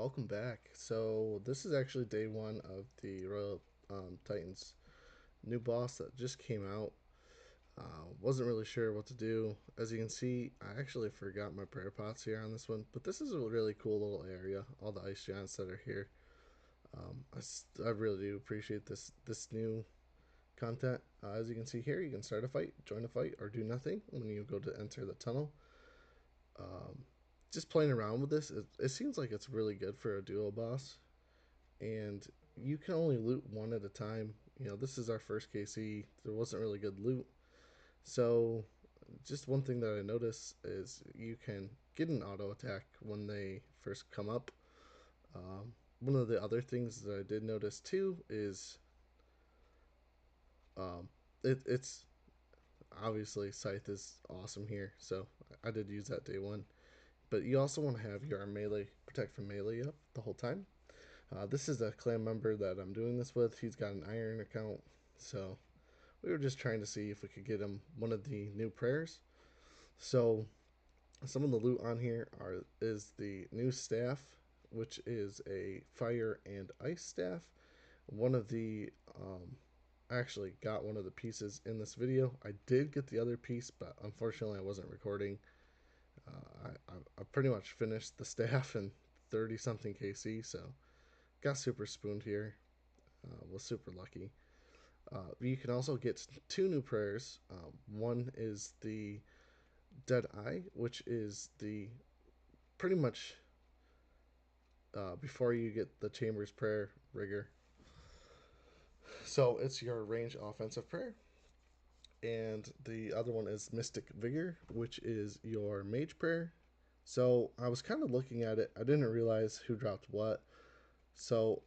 welcome back. So this is actually day one of the Royal Titans new boss that just came out. Wasn't really sure what to do. As you can see, I actually forgot my prayer pots here on this one, but this is a really cool little area. All the ice giants that are here. I really do appreciate this new content. As you can see here, you can start a fight, join a fight, or do nothing when you go to enter the tunnel. Um, just playing around with this, it seems like it's really good for a duo boss, and you can only loot one at a time. This is our first KC. There wasn't really good loot. So, just one thing that I noticed is you can get an auto attack when they first come up. One of the other things that I did notice too is um, it's obviously Scythe is awesome here. So, I did use that day one. But you also want to have your melee protect from melee up the whole time. This is a clan member that I'm doing this with. He's got an iron account, so we were just trying to see if we could get him one of the new prayers. So some of the loot on here is the new staff, which is a fire and ice staff. One of the I actually got one of the pieces in this video. I did get the other piece, but unfortunately I wasn't recording. I pretty much finished the staff in 30 something KC, so got super spooned here. Was super lucky. You can also get two new prayers. One is the Dead Eye, which is the pretty much before you get the Chamber's Prayer rigor. So it's your range offensive prayer. And the other one is Mystic Vigor, which is your mage prayer. So I was kind of looking at it. I didn't realize who dropped what. So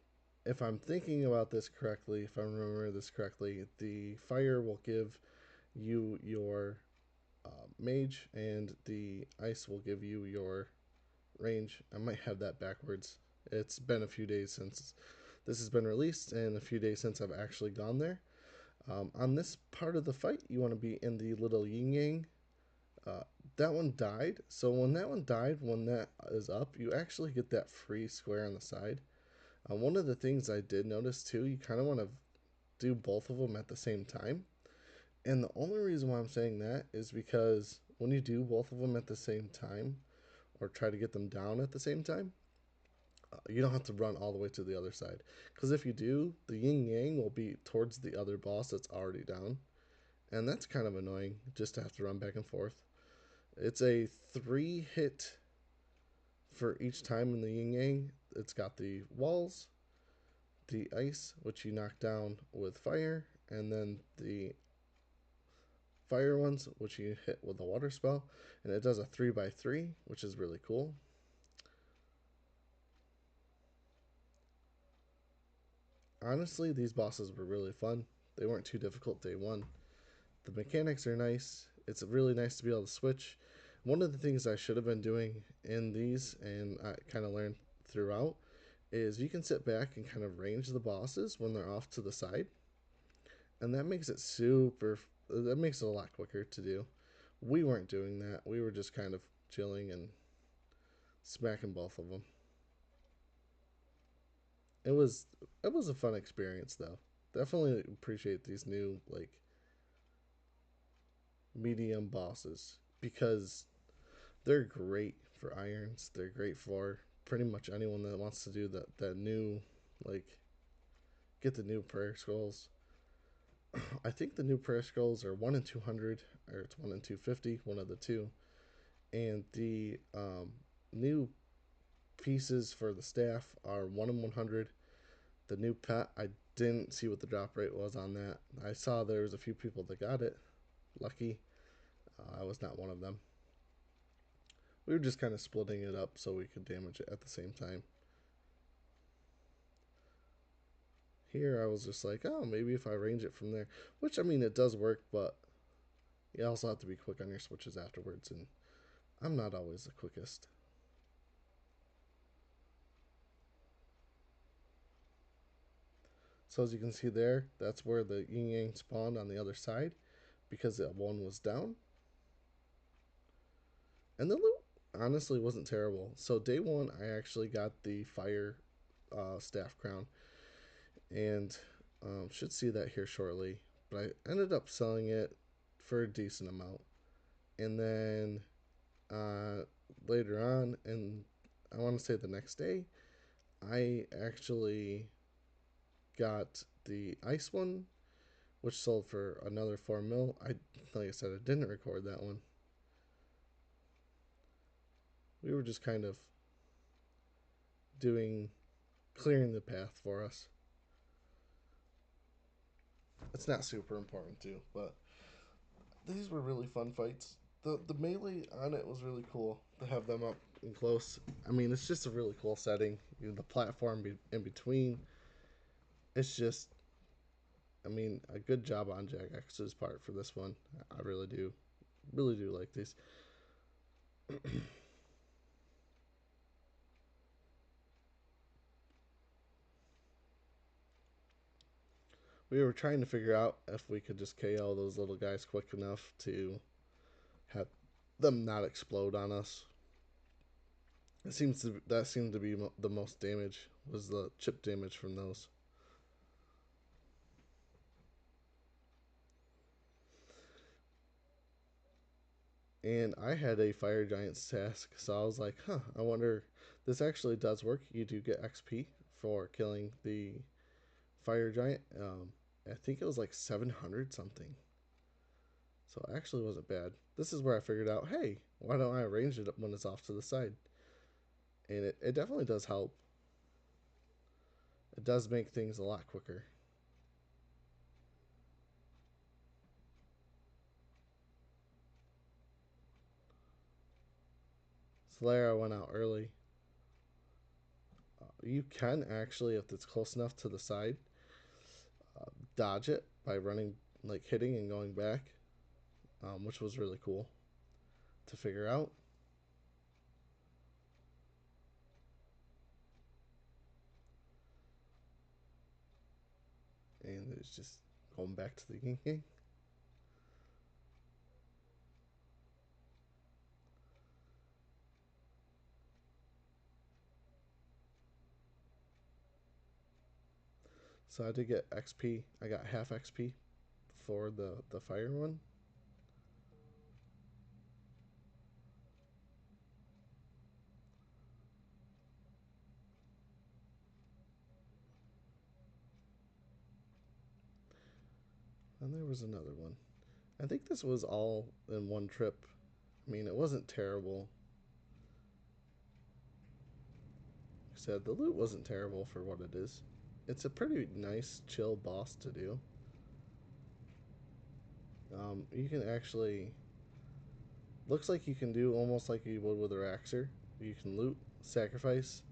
if I'm thinking about this correctly, if I remember this correctly, the fire will give you your mage, and the ice will give you your range. I might have that backwards. It's been a few days since this has been released, and a few days since I've actually gone there. On this part of the fight, you want to be in the little yin yang. Uh, that one died, so when that one died, when that is up, you actually get that free square on the side. One of the things I did notice too, you kind of want to do both of them at the same time. And the only reason why I'm saying that is because when you do both of them at the same time, or try to get them down at the same time, you don't have to run all the way to the other side. Because if you do, the yin yang will be towards the other boss that's already down. And that's kind of annoying just to have to run back and forth. It's a 3 hit for each time in the yin yang. It's got the walls, the ice, which you knock down with fire, and then the fire ones, which you hit with a water spell, and it does a 3x3, which is really cool. Honestly, these bosses were really fun. They weren't too difficult day one. The mechanics are nice. It's really nice to be able to switch. One of the things I should have been doing in these, and I kind of learned throughout, is you can sit back and kind of range the bosses when they're off to the side, and that makes it super. That makes it a lot quicker to do. We weren't doing that. We were just kind of chilling and smacking both of them. It was it was a fun experience though. Definitely appreciate these new like medium bosses because they're great for irons. They're great for pretty much anyone that wants to do that new like get the new prayer scrolls. I think the new prayer scrolls are 1 in 200 or it's 1 in 250, one of the two. And the new pieces for the staff are 1 in 100. The new pet, I didn't see what the drop rate was on that. I saw there was a few people that got it. Lucky. I was not one of them. We were just kind of splitting it up so we could damage it at the same time. Here I was just like, oh, maybe if I range it from there. Which, I mean, it does work, but you also have to be quick on your switches afterwards, and I'm not always the quickest. So as you can see there, that's where the yin yang spawned on the other side because that one was down. And the loot honestly wasn't terrible. So day one, I actually got the fire staff crown, and should see that here shortly. But I ended up selling it for a decent amount, and then uh, later on, and I want to say the next day, I actually got the ice one, which sold for another 4 mil. Like I said, I didn't record that one. We were just kind of doing clearing the path for us. It's not super important too, but these were really fun fights. The melee on it was really cool to have them up and close. I mean, it's just a really cool setting. You know, the platform in between. It's just, I mean, a good job on Jack X's part for this one. I really do like these. We were trying to figure out if we could just KO those little guys quick enough to have them not explode on us. That seemed to be the most damage was the chip damage from those. And I had a fire giant's task, so I was like, huh, I wonder. This actually does work. You do get XP for killing the fire giant. I think it was like 700 something. So it actually wasn't bad. This is where I figured out, hey, why don't I arrange it when it's off to the side? And it definitely does help. It does make things a lot quicker. So there I went out early. You can actually, if it's close enough to the side, dodge it by running, like hitting and going back, which was really cool to figure out. And it's just going back to the yin yang. So I did get XP. I got half XP for the fire one. And there was another one. I think this was all in one trip. I mean, it wasn't terrible. Like I said, the loot wasn't terrible for what it is. It's a pretty nice, chill boss to do. You can actually looks like you can do almost like you would with a Raxer. You can loot, sacrifice.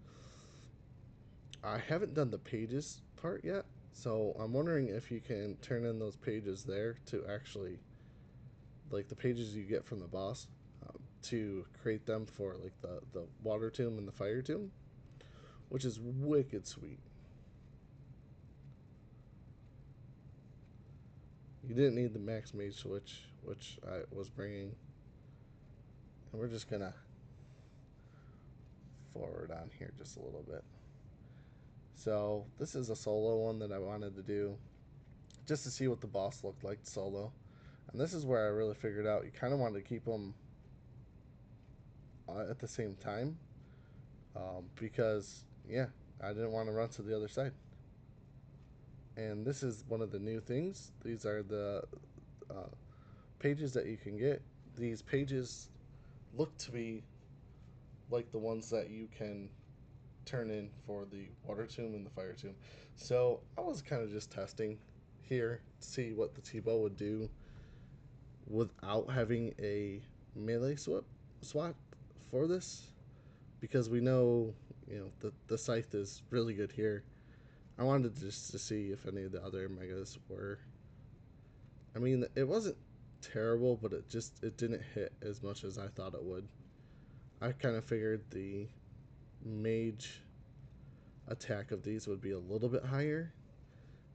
I haven't done the pages part yet, so I'm wondering if you can turn in those pages there to actually, like the pages you get from the boss, to create them for like the water tomb and the fire tomb, which is wicked sweet. You didn't need the max mage switch, which I was bringing, and we're just gonna forward on here just a little bit. So this is a solo one that I wanted to do just to see what the boss looked like solo. And this is where I really figured out you kind of wanted to keep them at the same time, because, yeah, I didn't want to run to the other side. And this is one of the new things. These are the uh, pages that you can get. These pages look to be like the ones that you can turn in for the water tomb and the fire tomb. So I was kind of just testing here to see what the T-bow would do without having a melee swap for this, because we know, you know, the scythe is really good here. I wanted just to see if any of the other megas were. I mean, it wasn't terrible, but it didn't hit as much as I thought it would. I kind of figured the mage attack of these would be a little bit higher,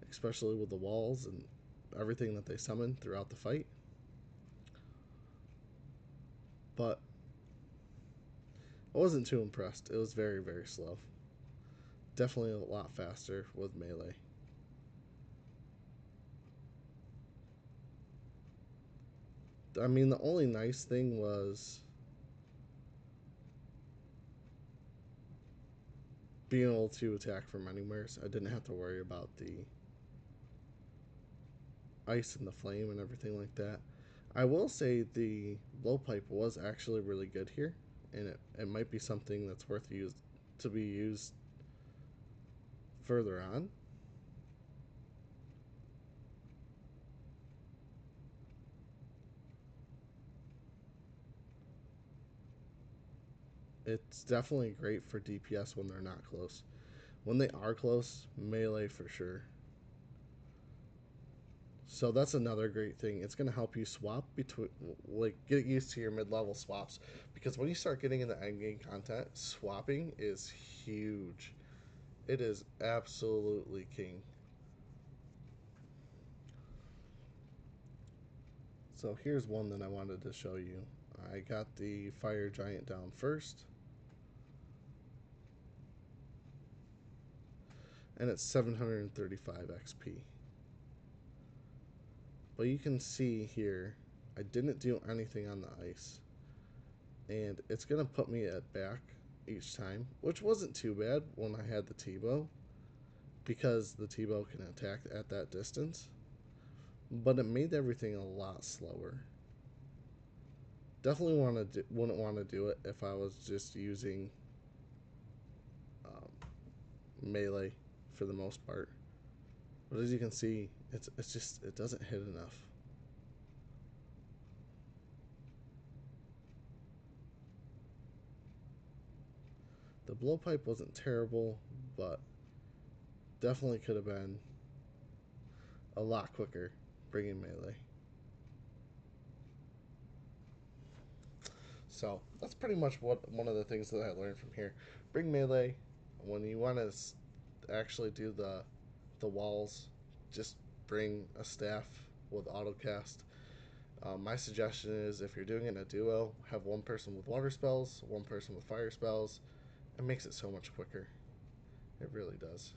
especially with the walls and everything that they summon throughout the fight. But I wasn't too impressed. It was very, very slow. Definitely a lot faster with melee. I mean, the only nice thing was being able to attack from anywhere. So I didn't have to worry about the ice and the flame and everything like that. I will say the blowpipe was actually really good here, and it might be something that's worth to be used further on. It's definitely great for DPS when they're not close. When they are close, melee for sure. So that's another great thing. It's going to help you swap between, like, get used to your mid-level swaps, because when you start getting into endgame content, swapping is huge. It is absolutely king. So here's one that I wanted to show you. I got the fire giant down first, and it's 735 XP. But you can see here, I didn't do anything on the ice, and it's gonna put me at back each time, which wasn't too bad when I had the T-bow, because the T-bow can attack at that distance, but it made everything a lot slower. Definitely wouldn't want to do it if I was just using melee for the most part. But as you can see, it's just, it doesn't hit enough. The blowpipe wasn't terrible, but definitely could have been a lot quicker bringing melee. So that's pretty much what one of the things that I learned from here. Bring melee when you want to actually do the walls. Just bring a staff with autocast. My suggestion is, if you're doing it in a duo, have one person with water spells, one person with fire spells. It makes it so much quicker. It really does.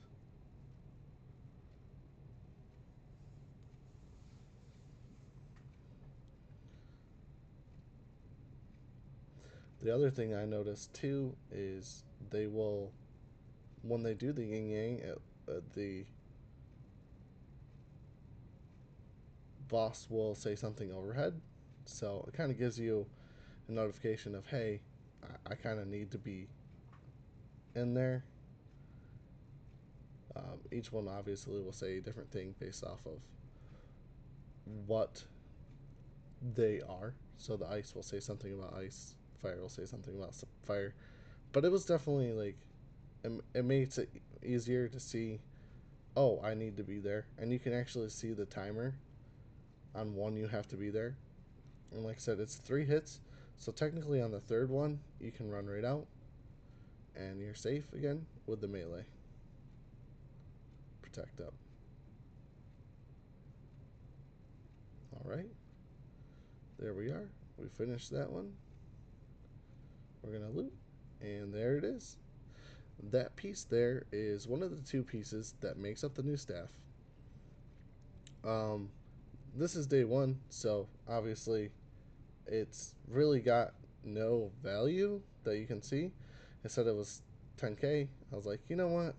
The other thing I noticed too is they will, when they do the yin yang, the boss will say something overhead. So it kind of gives you a notification of, hey, I kind of need to be in there. Each one obviously will say a different thing based off of what they are. So the ice will say something about ice, fire will say something about fire. But it was definitely like, it makes it easier to see, oh, I need to be there. And you can actually see the timer on one you have to be there. And like I said, it's 3 hits. So technically on the third one, you can run right out and you're safe again with the melee. Protect up. Alright. There we are. We finished that one. We're going to loot. And there it is. That piece there is one of the 2 pieces that makes up the new staff. Um, this is day 1, so obviously it's really got no value that you can see. It said it was 10k. I was like, you know what?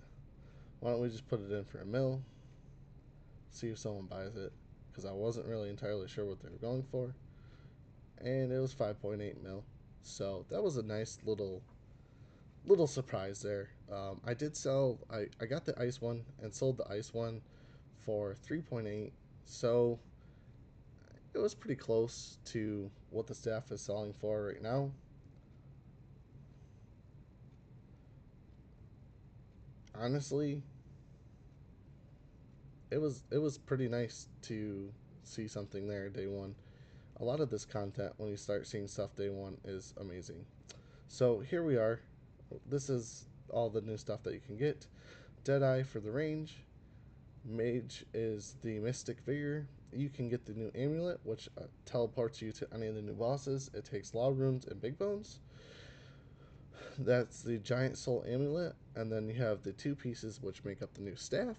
Why don't we just put it in for a mill? See if someone buys it. Because I wasn't really entirely sure what they were going for. And it was 5.8 mil. So that was a nice little surprise there. I did sell, I got the ice one and sold the ice one for 3.8. So it was pretty close to what the staff is selling for right now. Honestly, it was pretty nice to see something there day 1. A lot of this content, when you start seeing stuff day 1, is amazing. So here we are. This is all the new stuff that you can get. Deadeye for the range. Mage is the Mystic Vigor. You can get the new amulet, which teleports you to any of the new bosses. It takes Law Runes and Big Bones. that's the giant soul amulet, and then you have the two pieces which make up the new staff.